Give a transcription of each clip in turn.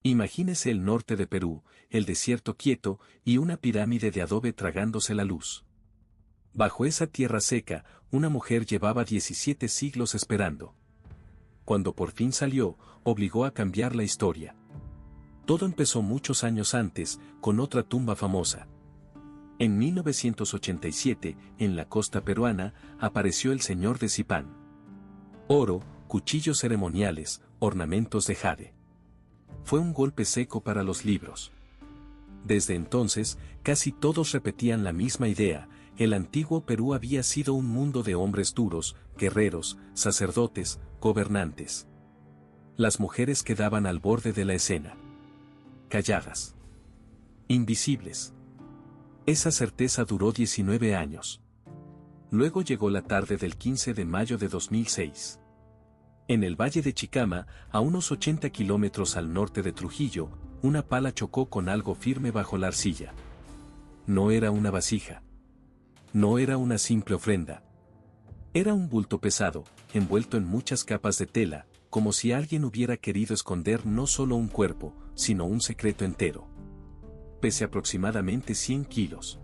Imagínese el norte de Perú, el desierto quieto y una pirámide de adobe tragándose la luz. Bajo esa tierra seca, una mujer llevaba 17 siglos esperando. Cuando por fin salió, obligó a cambiar la historia. Todo empezó muchos años antes, con otra tumba famosa. En 1987, en la costa peruana, apareció el Señor de Zipán. Oro, cuchillos ceremoniales, ornamentos de jade. Fue un golpe seco para los libros. Desde entonces, casi todos repetían la misma idea: el antiguo Perú había sido un mundo de hombres duros, guerreros, sacerdotes, gobernantes. Las mujeres quedaban al borde de la escena. Calladas. Invisibles. Esa certeza duró 19 años. Luego llegó la tarde del 15 de mayo de 2006. En el valle de Chicama, a unos 80 kilómetros al norte de Trujillo, una pala chocó con algo firme bajo la arcilla. No era una vasija. No era una simple ofrenda. Era un bulto pesado, envuelto en muchas capas de tela, como si alguien hubiera querido esconder no solo un cuerpo, sino un secreto entero. Pese aproximadamente 100 kilos.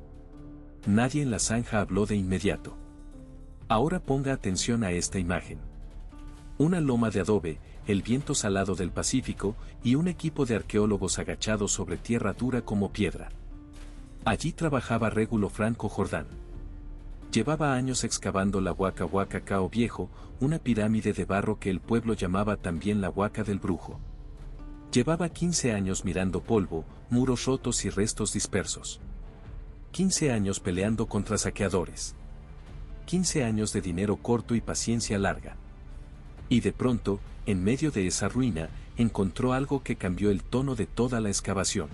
Nadie en la zanja habló de inmediato. Ahora ponga atención a esta imagen. Una loma de adobe, el viento salado del Pacífico y un equipo de arqueólogos agachados sobre tierra dura como piedra. Allí trabajaba Régulo Franco Jordán. Llevaba años excavando la Huaca Huaca Cao Viejo, una pirámide de barro que el pueblo llamaba también la Huaca del Brujo. Llevaba 15 años mirando polvo, muros rotos y restos dispersos. 15 años peleando contra saqueadores. 15 años de dinero corto y paciencia larga. Y de pronto, en medio de esa ruina, encontró algo que cambió el tono de toda la excavación.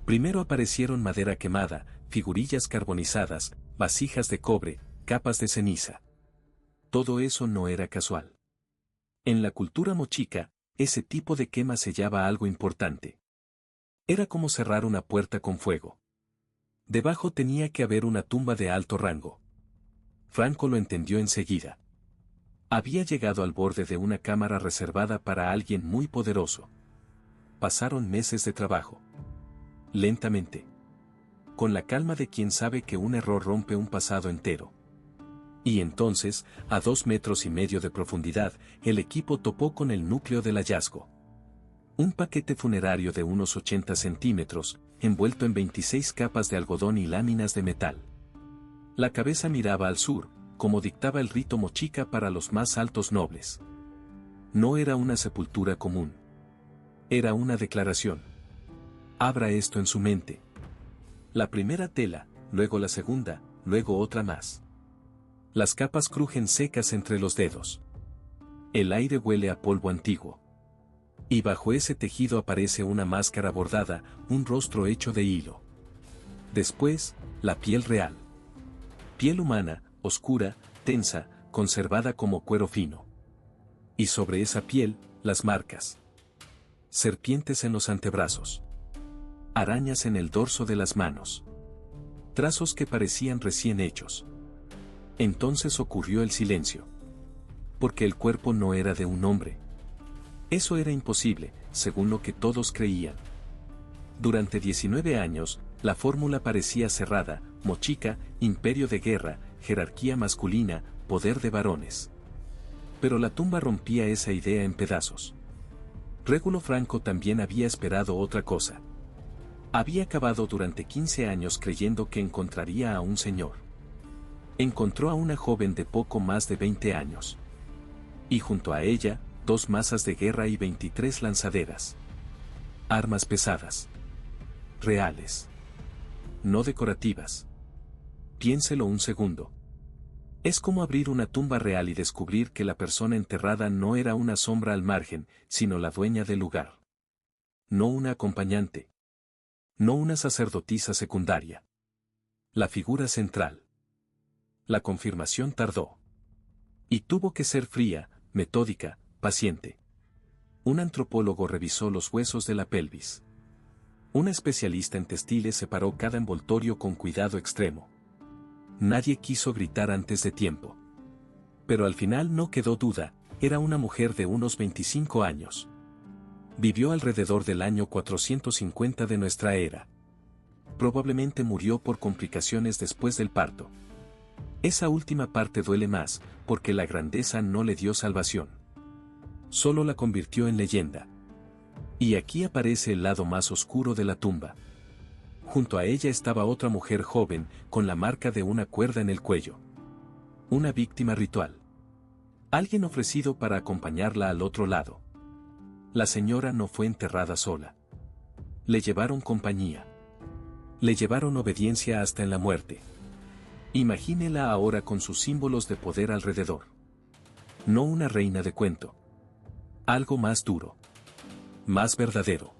Primero aparecieron madera quemada, figurillas carbonizadas, vasijas de cobre, capas de ceniza. Todo eso no era casual. En la cultura mochica, ese tipo de quema sellaba algo importante. Era como cerrar una puerta con fuego. Debajo tenía que haber una tumba de alto rango. Franco lo entendió enseguida. Había llegado al borde de una cámara reservada para alguien muy poderoso. Pasaron meses de trabajo. Lentamente. Con la calma de quien sabe que un error rompe un pasado entero. Y entonces, a 2,5 metros de profundidad, el equipo topó con el núcleo del hallazgo. Un paquete funerario de unos 80 centímetros, envuelto en 26 capas de algodón y láminas de metal. La cabeza miraba al sur, como dictaba el rito mochica para los más altos nobles. No era una sepultura común. Era una declaración. Abra esto en su mente. La primera tela, luego la segunda, luego otra más. Las capas crujen secas entre los dedos. El aire huele a polvo antiguo. Y bajo ese tejido aparece una máscara bordada, un rostro hecho de hilo. Después, la piel real. Piel humana, oscura, tensa, conservada como cuero fino. Y sobre esa piel, las marcas. Serpientes en los antebrazos. Arañas en el dorso de las manos. Trazos que parecían recién hechos. Entonces ocurrió el silencio. Porque el cuerpo no era de un hombre. Eso era imposible, según lo que todos creían. Durante 19 años, la fórmula parecía cerrada: mochica, imperio de guerra, jerarquía masculina, poder de varones. Pero la tumba rompía esa idea en pedazos. Régulo Franco también había esperado otra cosa. Había cavado durante 15 años creyendo que encontraría a un señor. Encontró a una joven de poco más de 20 años. Y junto a ella, 2 mazas de guerra y 23 lanzaderas. Armas pesadas. Reales. No decorativas. Piénselo un segundo. Es como abrir una tumba real y descubrir que la persona enterrada no era una sombra al margen, sino la dueña del lugar. No una acompañante. No una sacerdotisa secundaria. La figura central. La confirmación tardó. Y tuvo que ser fría, metódica, paciente. Un antropólogo revisó los huesos de la pelvis. Un especialista en textiles separó cada envoltorio con cuidado extremo. Nadie quiso gritar antes de tiempo. Pero al final no quedó duda, era una mujer de unos 25 años. Vivió alrededor del año 450 de nuestra era. Probablemente murió por complicaciones después del parto. Esa última parte duele más, porque la grandeza no le dio salvación. Solo la convirtió en leyenda. Y aquí aparece el lado más oscuro de la tumba. Junto a ella estaba otra mujer joven, con la marca de una cuerda en el cuello. Una víctima ritual. Alguien ofrecido para acompañarla al otro lado. La señora no fue enterrada sola. Le llevaron compañía. Le llevaron obediencia hasta en la muerte. Imagínela ahora con sus símbolos de poder alrededor. No una reina de cuento. Algo más duro. Más verdadero.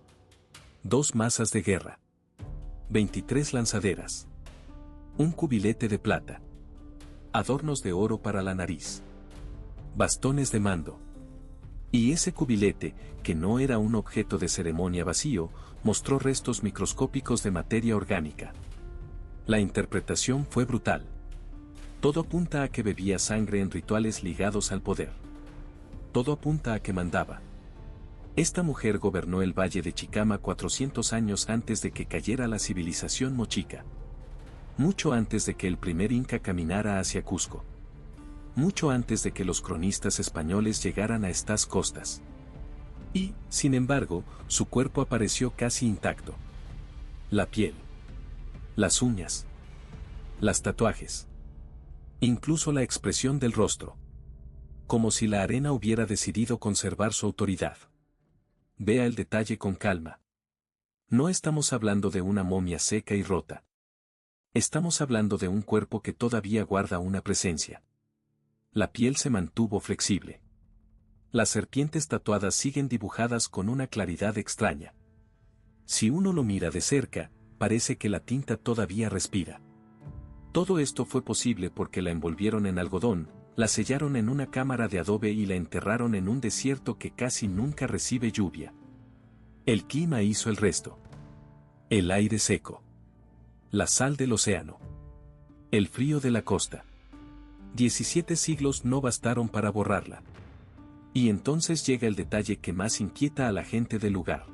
2 mazas de guerra. 23 lanzaderas. Un cubilete de plata. Adornos de oro para la nariz. Bastones de mando. Y ese cubilete, que no era un objeto de ceremonia vacío, mostró restos microscópicos de materia orgánica. La interpretación fue brutal. Todo apunta a que bebía sangre en rituales ligados al poder. Todo apunta a que mandaba. Esta mujer gobernó el valle de Chicama 400 años antes de que cayera la civilización mochica. Mucho antes de que el primer inca caminara hacia Cusco. Mucho antes de que los cronistas españoles llegaran a estas costas. Y, sin embargo, su cuerpo apareció casi intacto. La piel. Las uñas. Las tatuajes. Incluso la expresión del rostro. Como si la arena hubiera decidido conservar su autoridad. Vea el detalle con calma. No estamos hablando de una momia seca y rota. Estamos hablando de un cuerpo que todavía guarda una presencia. La piel se mantuvo flexible. Las serpientes tatuadas siguen dibujadas con una claridad extraña. Si uno lo mira de cerca, parece que la tinta todavía respira. Todo esto fue posible porque la envolvieron en algodón, la sellaron en una cámara de adobe y la enterraron en un desierto que casi nunca recibe lluvia. El clima hizo el resto. El aire seco. La sal del océano. El frío de la costa. 17 siglos no bastaron para borrarla. Y entonces llega el detalle que más inquieta a la gente del lugar.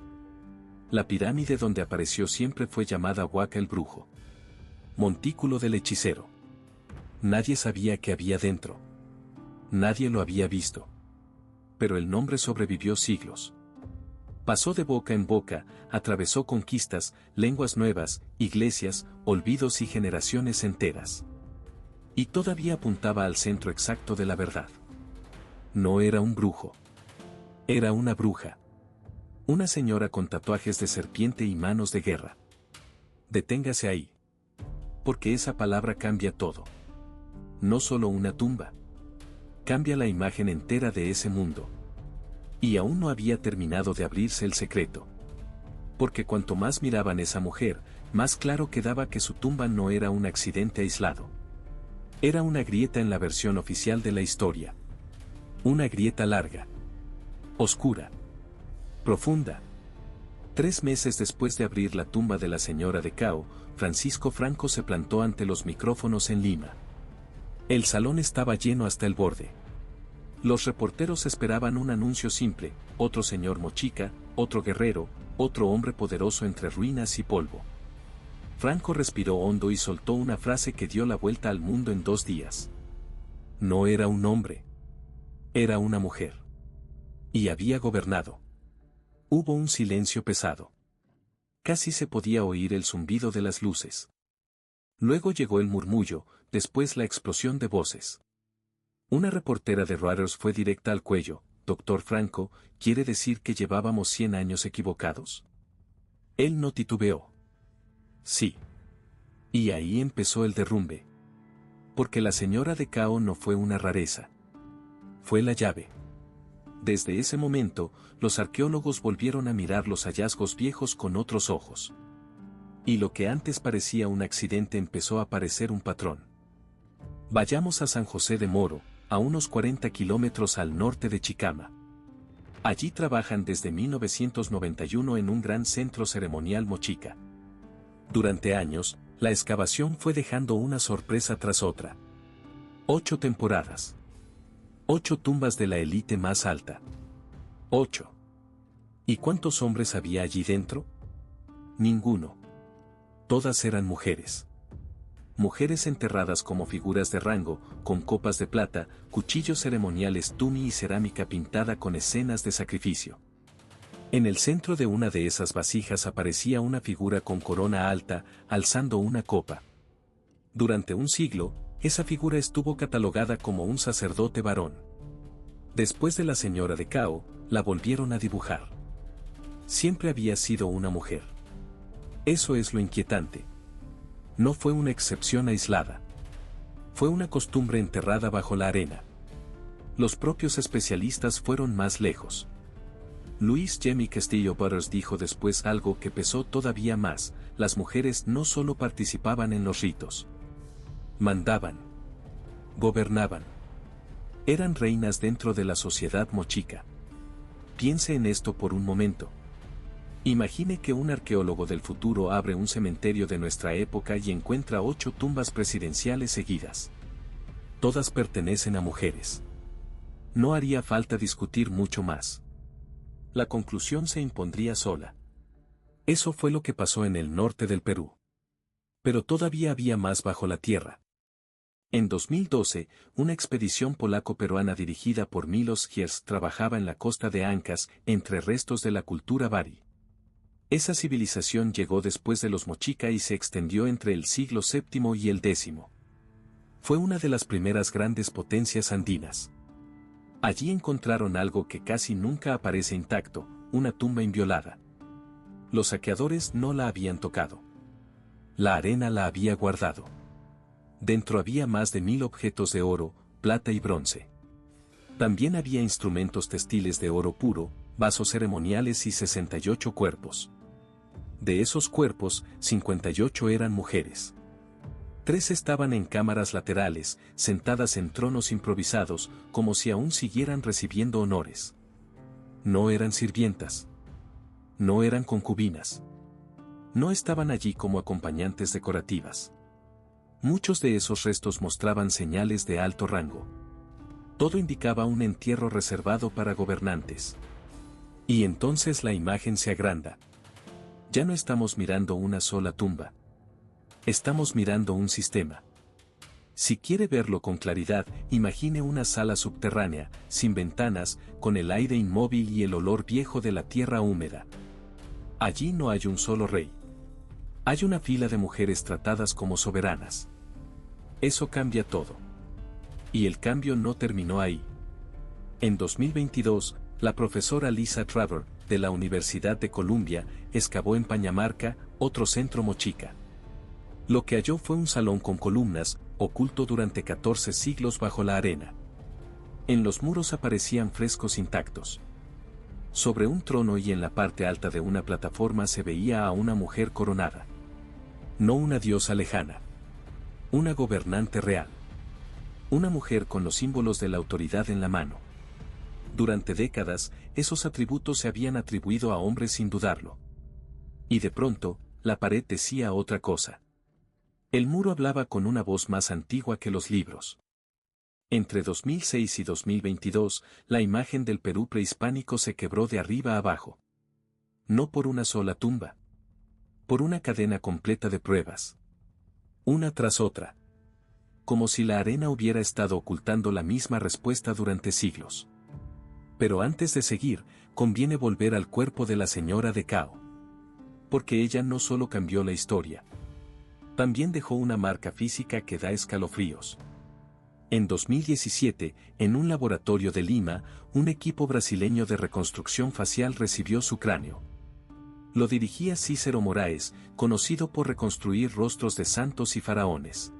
La pirámide donde apareció siempre fue llamada Huaca el Brujo. Montículo del hechicero. Nadie sabía qué había dentro. Nadie lo había visto. Pero el nombre sobrevivió siglos. Pasó de boca en boca, atravesó conquistas, lenguas nuevas, iglesias, olvidos y generaciones enteras. Y todavía apuntaba al centro exacto de la verdad. No era un brujo. Era una bruja. Una señora con tatuajes de serpiente y manos de guerra. Deténgase ahí. Porque esa palabra cambia todo. No solo una tumba. Cambia la imagen entera de ese mundo. Y aún no había terminado de abrirse el secreto. Porque cuanto más miraban esa mujer, más claro quedaba que su tumba no era un accidente aislado. Era una grieta en la versión oficial de la historia. Una grieta larga. Oscura. Profunda. 3 meses después de abrir la tumba de la señora de Cao, Francisco Franco se plantó ante los micrófonos en Lima. El salón estaba lleno hasta el borde. Los reporteros esperaban un anuncio simple: otro señor mochica, otro guerrero, otro hombre poderoso entre ruinas y polvo. Franco respiró hondo y soltó una frase que dio la vuelta al mundo en 2 días. No era un hombre. Era una mujer. Y había gobernado. Hubo un silencio pesado. Casi se podía oír el zumbido de las luces. Luego llegó el murmullo, después la explosión de voces. Una reportera de Reuters fue directa al cuello: «Doctor Franco, ¿quiere decir que llevábamos 100 años equivocados?» Él no titubeó. Sí. Y ahí empezó el derrumbe. Porque la señora de Cao no fue una rareza. Fue la llave. Desde ese momento, los arqueólogos volvieron a mirar los hallazgos viejos con otros ojos. Y lo que antes parecía un accidente empezó a parecer un patrón. Vayamos a San José de Moro, a unos 40 kilómetros al norte de Chicama. Allí trabajan desde 1991 en un gran centro ceremonial mochica. Durante años, la excavación fue dejando una sorpresa tras otra. 8 temporadas. 8 tumbas de la élite más alta. 8. ¿Y cuántos hombres había allí dentro? Ninguno. Todas eran mujeres. Mujeres enterradas como figuras de rango, con copas de plata, cuchillos ceremoniales tumi y cerámica pintada con escenas de sacrificio. En el centro de una de esas vasijas aparecía una figura con corona alta, alzando una copa. Durante un siglo, esa figura estuvo catalogada como un sacerdote varón. Después de la señora de Cao, la volvieron a dibujar. Siempre había sido una mujer. Eso es lo inquietante. No fue una excepción aislada. Fue una costumbre enterrada bajo la arena. Los propios especialistas fueron más lejos. Luis Jimmy Castillo Butters dijo después algo que pesó todavía más: las mujeres no solo participaban en los ritos. Mandaban. Gobernaban. Eran reinas dentro de la sociedad mochica. Piense en esto por un momento. Imagine que un arqueólogo del futuro abre un cementerio de nuestra época y encuentra 8 tumbas presidenciales seguidas. Todas pertenecen a mujeres. No haría falta discutir mucho más. La conclusión se impondría sola. Eso fue lo que pasó en el norte del Perú. Pero todavía había más bajo la tierra. En 2012, una expedición polaco-peruana dirigida por Milos Giers trabajaba en la costa de Ancas, entre restos de la cultura Bari. Esa civilización llegó después de los mochica y se extendió entre el siglo VII y el X. Fue una de las primeras grandes potencias andinas. Allí encontraron algo que casi nunca aparece intacto: una tumba inviolada. Los saqueadores no la habían tocado. La arena la había guardado. Dentro había más de 1000 objetos de oro, plata y bronce. También había instrumentos textiles de oro puro, vasos ceremoniales y 68 cuerpos. De esos cuerpos, 58 eran mujeres. 3 estaban en cámaras laterales, sentadas en tronos improvisados, como si aún siguieran recibiendo honores. No eran sirvientas. No eran concubinas. No estaban allí como acompañantes decorativas. Muchos de esos restos mostraban señales de alto rango. Todo indicaba un entierro reservado para gobernantes. Y entonces la imagen se agranda. Ya no estamos mirando una sola tumba. Estamos mirando un sistema. Si quiere verlo con claridad, imagine una sala subterránea, sin ventanas, con el aire inmóvil y el olor viejo de la tierra húmeda. Allí no hay un solo rey. Hay una fila de mujeres tratadas como soberanas. Eso cambia todo. Y el cambio no terminó ahí. En 2022, la profesora Lisa Traver, de la Universidad de Columbia, excavó en Pañamarca, otro centro mochica. Lo que halló fue un salón con columnas, oculto durante 14 siglos bajo la arena. En los muros aparecían frescos intactos. Sobre un trono y en la parte alta de una plataforma se veía a una mujer coronada. No una diosa lejana. Una gobernante real. Una mujer con los símbolos de la autoridad en la mano. Durante décadas, esos atributos se habían atribuido a hombres sin dudarlo. Y de pronto, la pared decía otra cosa. El muro hablaba con una voz más antigua que los libros. Entre 2006 y 2022, la imagen del Perú prehispánico se quebró de arriba a abajo. No por una sola tumba. Por una cadena completa de pruebas. Una tras otra. Como si la arena hubiera estado ocultando la misma respuesta durante siglos. Pero antes de seguir, conviene volver al cuerpo de la señora de Cao. Porque ella no solo cambió la historia. También dejó una marca física que da escalofríos. En 2017, en un laboratorio de Lima, un equipo brasileño de reconstrucción facial recibió su cráneo. Lo dirigía Cícero Moraes, conocido por reconstruir rostros de santos y faraones.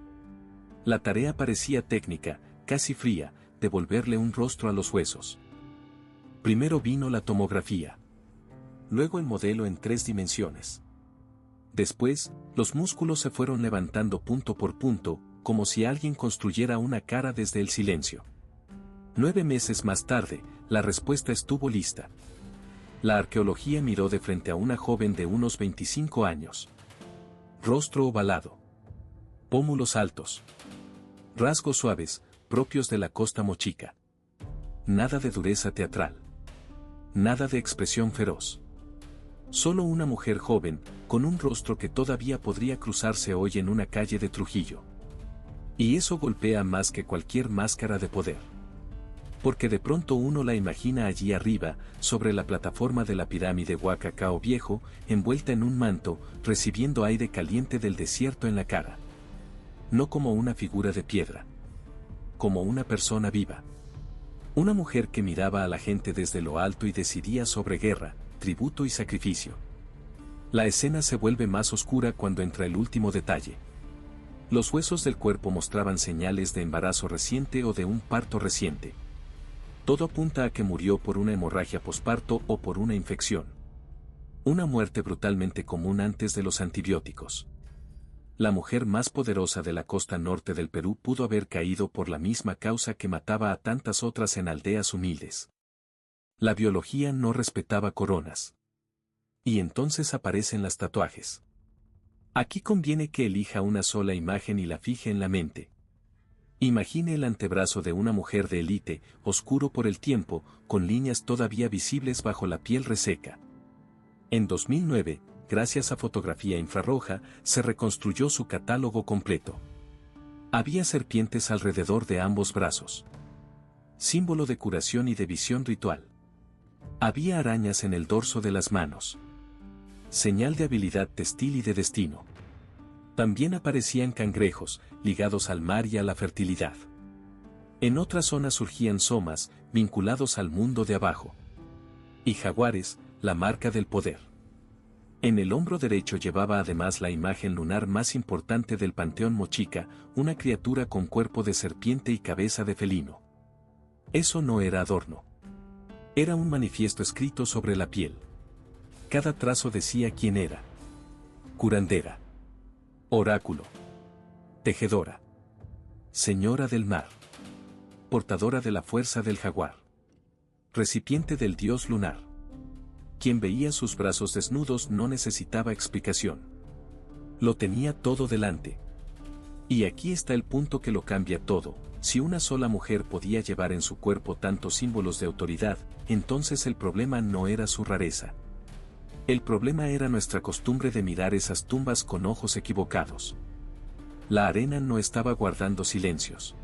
La tarea parecía técnica, casi fría: devolverle un rostro a los huesos. Primero vino la tomografía. Luego el modelo en 3 dimensiones. Después, los músculos se fueron levantando punto por punto, como si alguien construyera una cara desde el silencio. 9 meses más tarde, la respuesta estuvo lista. La arqueología miró de frente a una joven de unos 25 años. Rostro ovalado. Pómulos altos. Rasgos suaves, propios de la costa mochica. Nada de dureza teatral. Nada de expresión feroz. Solo una mujer joven, con un rostro que todavía podría cruzarse hoy en una calle de Trujillo. Y eso golpea más que cualquier máscara de poder. Porque de pronto uno la imagina allí arriba, sobre la plataforma de la pirámide Huacacao Viejo, envuelta en un manto, recibiendo aire caliente del desierto en la cara. No como una figura de piedra. Como una persona viva. Una mujer que miraba a la gente desde lo alto y decidía sobre guerra, tributo y sacrificio. La escena se vuelve más oscura cuando entra el último detalle. Los huesos del cuerpo mostraban señales de embarazo reciente o de un parto reciente. Todo apunta a que murió por una hemorragia posparto o por una infección. Una muerte brutalmente común antes de los antibióticos. La mujer más poderosa de la costa norte del Perú pudo haber caído por la misma causa que mataba a tantas otras en aldeas humildes. La biología no respetaba coronas. Y entonces aparecen las tatuajes. Aquí conviene que elija una sola imagen y la fije en la mente. Imagine el antebrazo de una mujer de élite, oscuro por el tiempo, con líneas todavía visibles bajo la piel reseca. En 2009, gracias a fotografía infrarroja, se reconstruyó su catálogo completo. Había serpientes alrededor de ambos brazos. Símbolo de curación y de visión ritual. Había arañas en el dorso de las manos. Señal de habilidad textil y de destino. También aparecían cangrejos, ligados al mar y a la fertilidad. En otras zonas surgían somas, vinculados al mundo de abajo. Y jaguares, la marca del poder. En el hombro derecho llevaba además la imagen lunar más importante del panteón mochica, una criatura con cuerpo de serpiente y cabeza de felino. Eso no era adorno. Era un manifiesto escrito sobre la piel. Cada trazo decía quién era. Curandera. Oráculo. Tejedora. Señora del mar. Portadora de la fuerza del jaguar. Recipiente del dios lunar. Quien veía sus brazos desnudos no necesitaba explicación. Lo tenía todo delante. Y aquí está el punto que lo cambia todo. Si una sola mujer podía llevar en su cuerpo tantos símbolos de autoridad, entonces el problema no era su rareza. El problema era nuestra costumbre de mirar esas tumbas con ojos equivocados. La arena no estaba guardando silencios.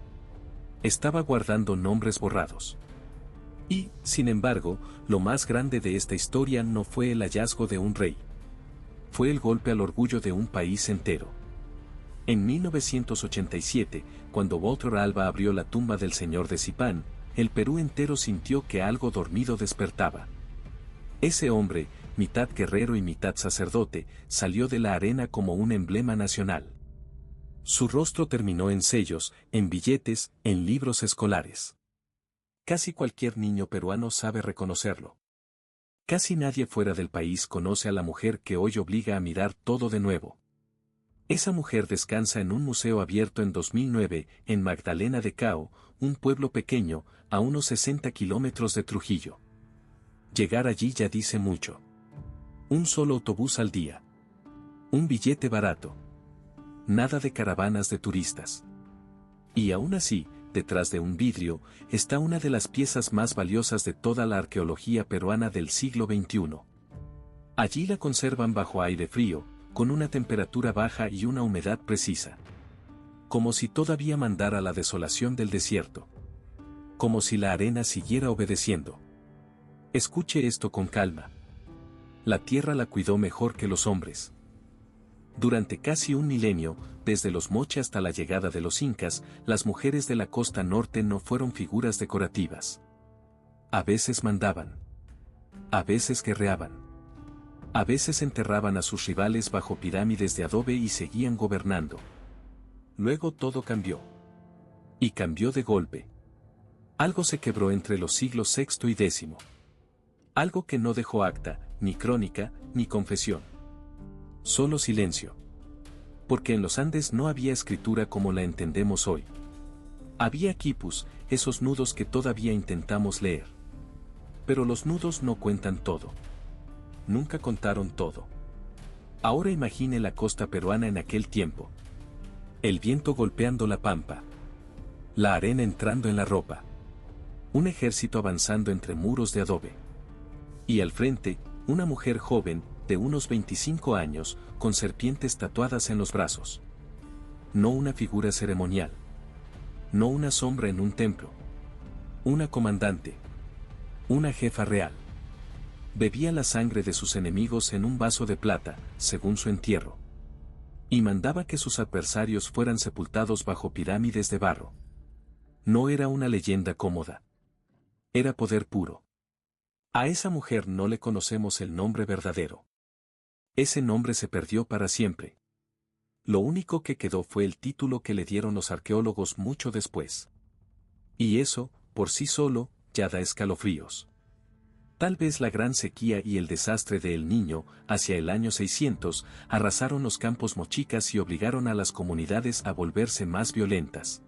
Estaba guardando nombres borrados. Y, sin embargo, lo más grande de esta historia no fue el hallazgo de un rey. Fue el golpe al orgullo de un país entero. En 1987, cuando Walter Alva abrió la tumba del señor de Zipán, el Perú entero sintió que algo dormido despertaba. Ese hombre, mitad guerrero y mitad sacerdote, salió de la arena como un emblema nacional. Su rostro terminó en sellos, en billetes, en libros escolares. Casi cualquier niño peruano sabe reconocerlo. Casi nadie fuera del país conoce a la mujer que hoy obliga a mirar todo de nuevo. Esa mujer descansa en un museo abierto en 2009, en Magdalena de Cao, un pueblo pequeño, a unos 60 kilómetros de Trujillo. Llegar allí ya dice mucho. Un solo autobús al día. Un billete barato. Nada de caravanas de turistas. Y aún así, detrás de un vidrio, está una de las piezas más valiosas de toda la arqueología peruana del siglo XXI. Allí la conservan bajo aire frío, con una temperatura baja y una humedad precisa. Como si todavía mandara la desolación del desierto. Como si la arena siguiera obedeciendo. Escuche esto con calma. La tierra la cuidó mejor que los hombres. Durante casi un milenio, desde los Moche hasta la llegada de los incas, las mujeres de la costa norte no fueron figuras decorativas. A veces mandaban. A veces guerreaban. A veces enterraban a sus rivales bajo pirámides de adobe y seguían gobernando. Luego todo cambió. Y cambió de golpe. Algo se quebró entre los siglos VI y X. Algo que no dejó acta, ni crónica, ni confesión. Solo silencio. Porque en los Andes no había escritura como la entendemos hoy. Había quipus, esos nudos que todavía intentamos leer. Pero los nudos no cuentan todo. Nunca contaron todo. Ahora imagine la costa peruana en aquel tiempo. El viento golpeando la pampa. La arena entrando en la ropa. Un ejército avanzando entre muros de adobe. Y al frente, una mujer joven, de unos 25 años, con serpientes tatuadas en los brazos. No una figura ceremonial. No una sombra en un templo. Una comandante. Una jefa real. Bebía la sangre de sus enemigos en un vaso de plata, según su entierro. Y mandaba que sus adversarios fueran sepultados bajo pirámides de barro. No era una leyenda cómoda. Era poder puro. A esa mujer no le conocemos el nombre verdadero. Ese nombre se perdió para siempre. Lo único que quedó fue el título que le dieron los arqueólogos mucho después. Y eso, por sí solo, ya da escalofríos. Tal vez la gran sequía y el desastre de El Niño, hacia el año 600, arrasaron los campos mochicas y obligaron a las comunidades a volverse más violentas.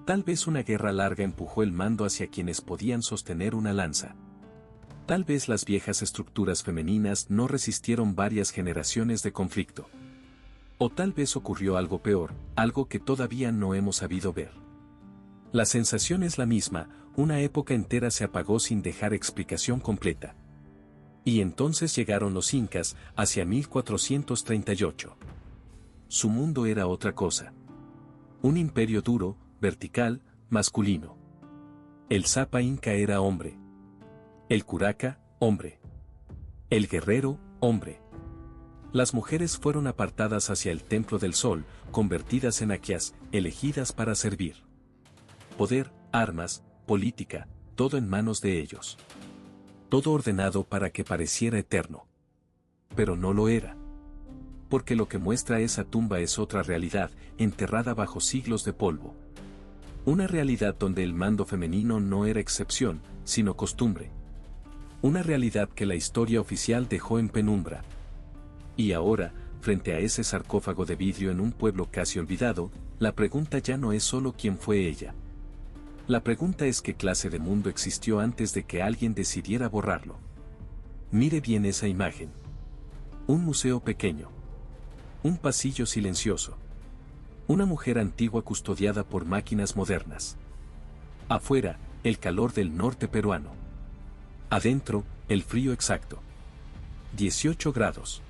Tal vez una guerra larga empujó el mando hacia quienes podían sostener una lanza. Tal vez las viejas estructuras femeninas no resistieron varias generaciones de conflicto. O tal vez ocurrió algo peor, algo que todavía no hemos sabido ver. La sensación es la misma, una época entera se apagó sin dejar explicación completa. Y entonces llegaron los incas, hacia 1438. Su mundo era otra cosa. Un imperio duro, vertical, masculino. El Zapa inca era hombre. El curaca, hombre. El guerrero, hombre. Las mujeres fueron apartadas hacia el templo del sol, convertidas en aquias, elegidas para servir. Poder, armas, política, todo en manos de ellos. Todo ordenado para que pareciera eterno. Pero no lo era. Porque lo que muestra esa tumba es otra realidad, enterrada bajo siglos de polvo. Una realidad donde el mando femenino no era excepción, sino costumbre. Una realidad que la historia oficial dejó en penumbra. Y ahora, frente a ese sarcófago de vidrio en un pueblo casi olvidado, la pregunta ya no es solo quién fue ella. La pregunta es qué clase de mundo existió antes de que alguien decidiera borrarlo. Mire bien esa imagen. Un museo pequeño. Un pasillo silencioso. Una mujer antigua custodiada por máquinas modernas. Afuera, el calor del norte peruano. Adentro, el frío exacto. 18 grados.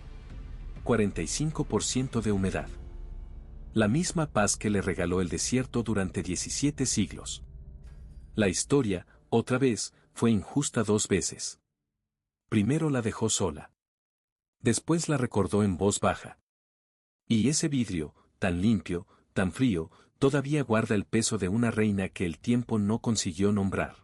45% de humedad. La misma paz que le regaló el desierto durante 17 siglos. La historia, otra vez, fue injusta 2 veces. Primero la dejó sola. Después la recordó en voz baja. Y ese vidrio, tan limpio, tan frío, todavía guarda el peso de una reina que el tiempo no consiguió nombrar.